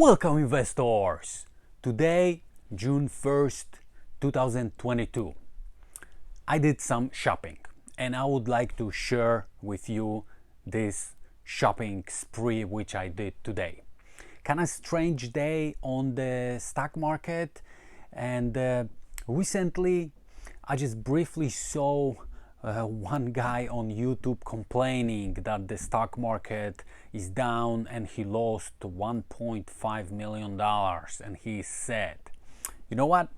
Welcome investors! Today, June 1st, 2022, I did some shopping and I would like to share with you this shopping spree which I did today. Kind of strange day on the stock market, and recently I just briefly saw one guy on YouTube complaining that the stock market is down and he lost $1.5 million, and he said, you know what,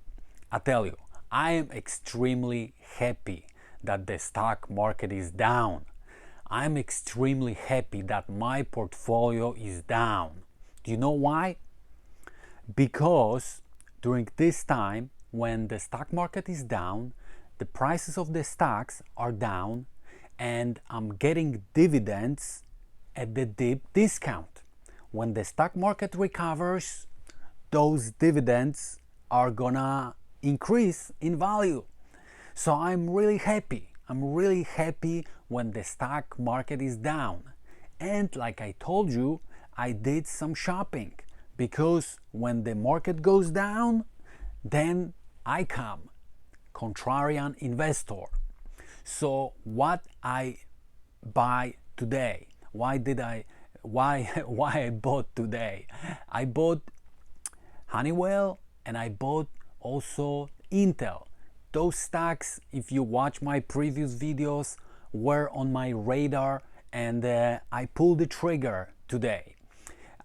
I tell you, I am extremely happy that the stock market is down. I'm extremely happy that my portfolio is down. Do you know why? Because during this time when the stock market is down, the prices of the stocks are down and I'm getting dividends at the deep discount. When the stock market recovers, those dividends are gonna increase in value. So I'm really happy. I'm really happy when the stock market is down. And like I told you, I did some shopping because when the market goes down, then I come. Contrarian investor. So what I buy today? Why I bought today? I bought Honeywell and I bought also Intel. Those stocks, if you watch my previous videos, were on my radar, and I pulled the trigger today.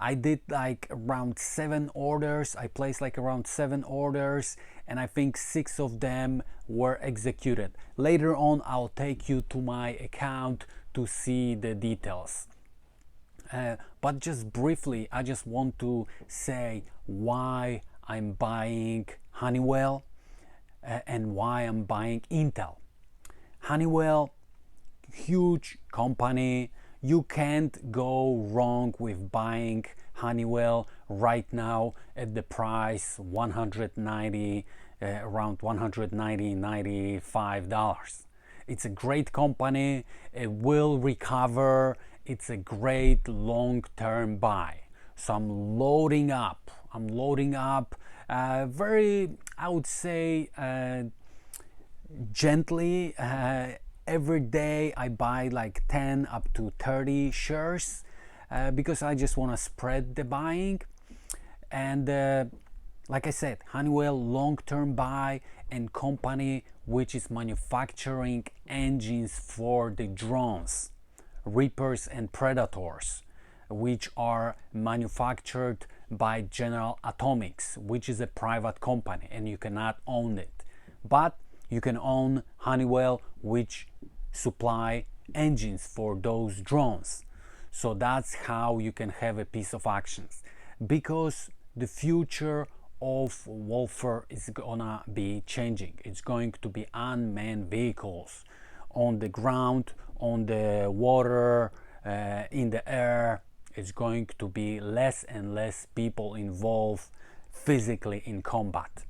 I did like around 7 orders. I placed like around 7 orders, and I think 6 of them were executed. Later on, I'll take you to my account to see the details. But just briefly, I just want to say why I'm buying Honeywell and why I'm buying Intel. Honeywell, huge company. You can't go wrong with buying Honeywell right now at the price around $195. It's a great company. It will recover. It's a great long-term buy. So I'm loading up. Very, I would say, gently. Every day I buy like 10 up to 30 shares because I just want to spread the buying. And like I said, Honeywell long-term buy, and company which is manufacturing engines for the drones, Reapers and Predators, which are manufactured by General Atomics, which is a private company and you cannot own it. But you can own Honeywell, which supply engines for those drones. So that's how you can have a piece of actions, because the future of warfare is gonna be changing. It's going to be unmanned vehicles on the ground, on the water, in the air. It's going to be less and less people involved physically in combat.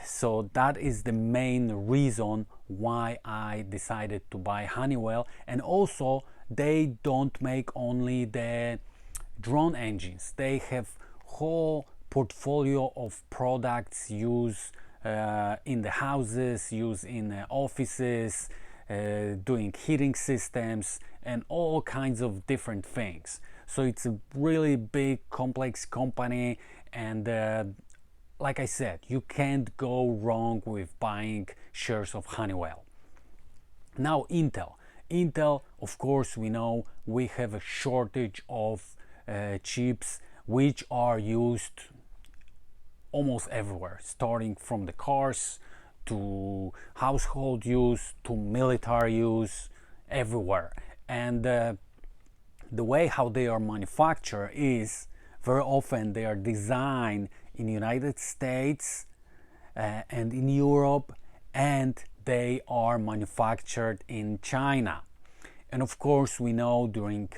So that is the main reason why I decided to buy Honeywell. And also, they don't make only the drone engines. They have whole portfolio of products used in the houses, used in offices, doing heating systems and all kinds of different things. So it's a really big, complex company, and like I said, you can't go wrong with buying shares of Honeywell. Now Intel. Intel, of course, we know we have a shortage of chips which are used almost everywhere, starting from the cars to household use to military use, everywhere. And the way how they are manufactured is very often they are designed in the United States and in Europe, and they are manufactured in China. And of course, we know during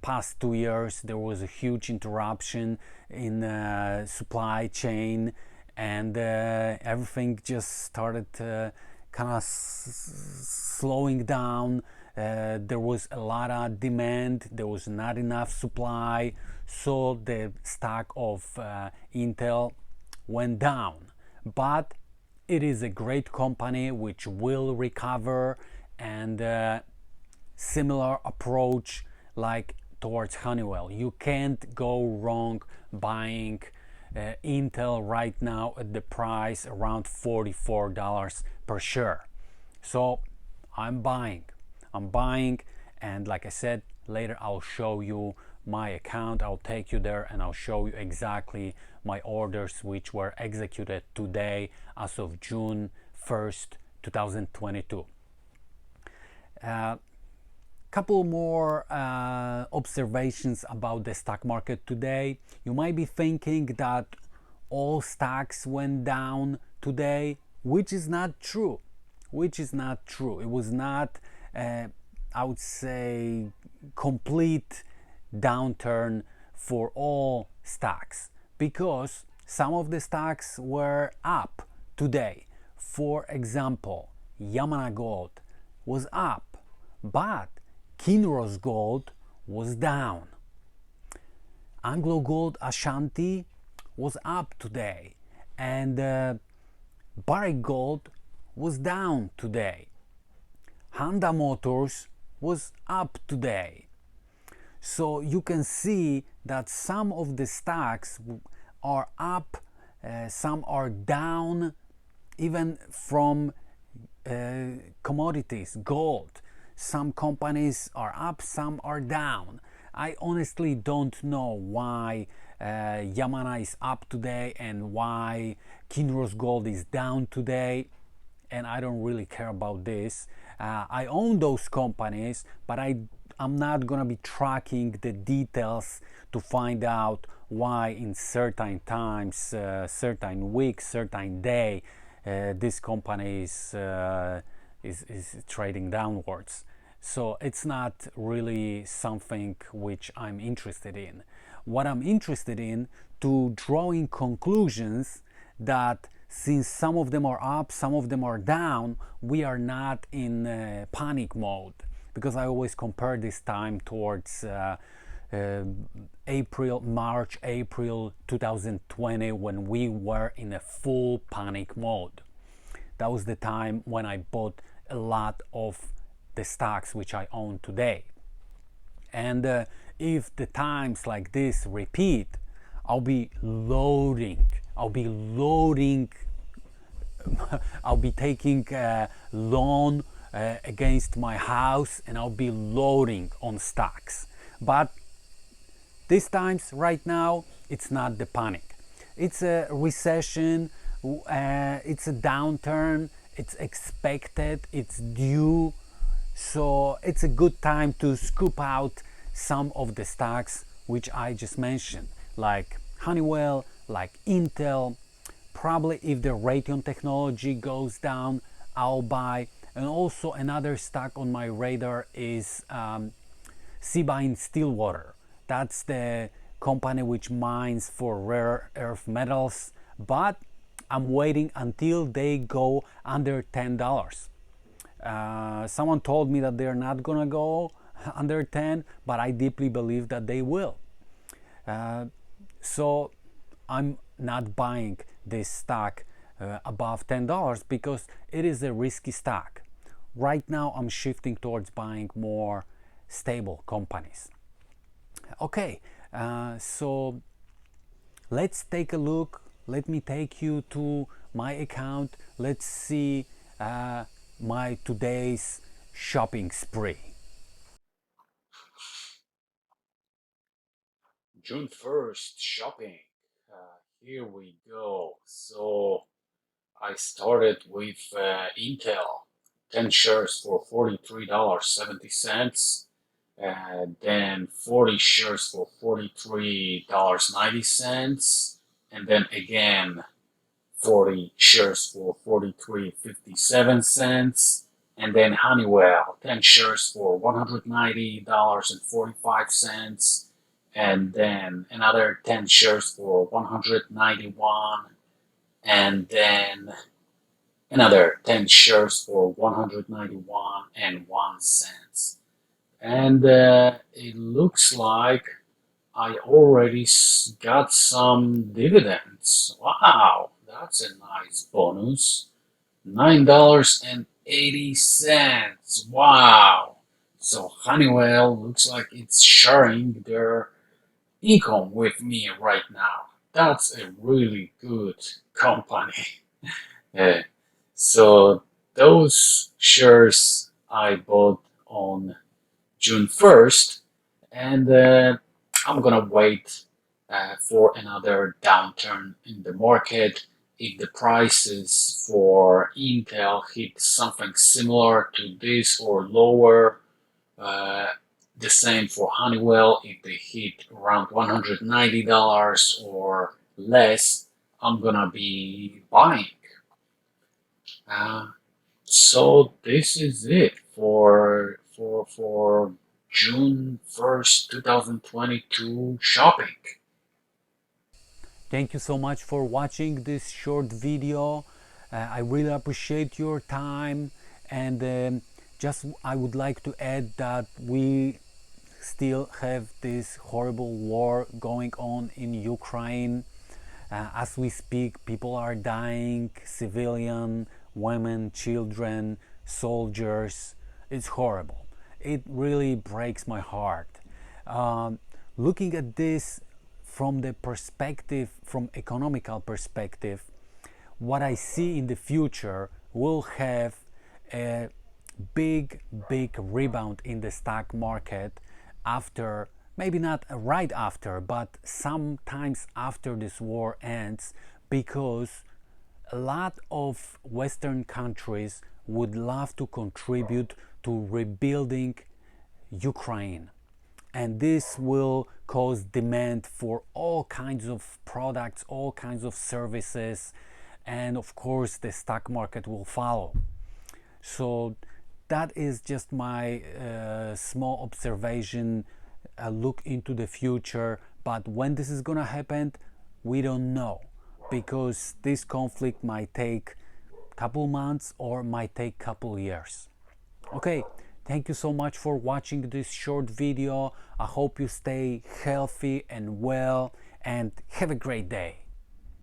past 2 years there was a huge interruption in supply chain, and everything just started kind of slowing down. there was a lot of demand, there was not enough supply, so the stock of Intel went down. But it is a great company which will recover, and similar approach like towards Honeywell. You can't go wrong buying Intel right now at the price around $44 per share. So I'm buying, and like I said, later I'll show you my account. I'll take you there and I'll show you exactly my orders which were executed today as of June 1st 2022. Couple more observations about the stock market today. You might be thinking that all stocks went down today, which is not true. It was not, I would say, complete downturn for all stocks, because some of the stocks were up today. For example, Yamana Gold was up, but Kinross Gold was down. Anglo Gold Ashanti was up today, and Barrick Gold was down today. Honda Motors was up today. So you can see that some of the stocks are up, some are down, even from commodities, gold. Some companies are up, some are down. I honestly don't know why Yamana is up today and why Kinross Gold is down today, and I don't really care about this. I own those companies, but I'm not gonna be tracking the details to find out why in certain times, certain weeks, certain day, this company is trading downwards. So it's not really something which I'm interested in. What I'm interested in, to drawing conclusions that since some of them are up, some of them are down, we are not in panic mode. Because I always compare this time towards March, April 2020, when we were in a full panic mode. That was the time when I bought a lot of the stocks which I own today. And if the times like this repeat, I'll be loading. I'll be taking a loan against my house, and I'll be loading on stocks. But these times right now, it's not the panic. It's a recession, it's a downturn, it's expected, it's due. So it's a good time to scoop out some of the stocks which I just mentioned, like Honeywell, like Intel. Probably if the Raytheon technology goes down, I'll buy. And also another stock on my radar is Seabine Stillwater. That's the company which mines for rare earth metals, but I'm waiting until they go under $10. Someone told me that they're not gonna go under 10, but I deeply believe that they will. So I'm not buying this stock above $10 because it is a risky stock. Right now I'm shifting towards buying more stable companies. Okay, so let's take a look. Let me take you to my account. Let's see my today's shopping spree. June 1st shopping. Here we go. So I started with Intel, 10 shares for $43.70, and then 40 shares for $43.90, and then again 40 shares for $43.57, and then Honeywell, 10 shares for $190.45, and then another 10 shares for $191, and then another 10 shares for 191 and 1 cents. And it looks like I already got some dividends. Wow, that's a nice bonus. $9.80. Wow. So Honeywell looks like it's sharing their income with me right now. That's a really good company. Yeah. So those shares I bought on June 1st, and I'm gonna wait for another downturn in the market. If the prices for Intel hit something similar to this or lower, uh, the same for Honeywell, if they hit around $190 or less, I'm gonna be buying. Uh, so this is it for June 1st, 2022 shopping. Thank you so much for watching this short video. I really appreciate your time, and just I would like to add that we still have this horrible war going on in Ukraine. As we speak, people are dying, civilian, women, children, soldiers. It's horrible. It really breaks my heart. Um, Looking at this from the perspective, from economical perspective, what I see in the future will have a big rebound in the stock market after, maybe not right after, but sometimes after this war ends, because a lot of Western countries would love to contribute to rebuilding Ukraine. And this will cause demand for all kinds of products, all kinds of services, and of course the stock market will follow. So that is just my small observation, a look into the future. But when this is gonna happen, we don't know, because this conflict might take a couple months or might take a couple years. Okay, thank you so much for watching this short video. I hope you stay healthy and well, and have a great day.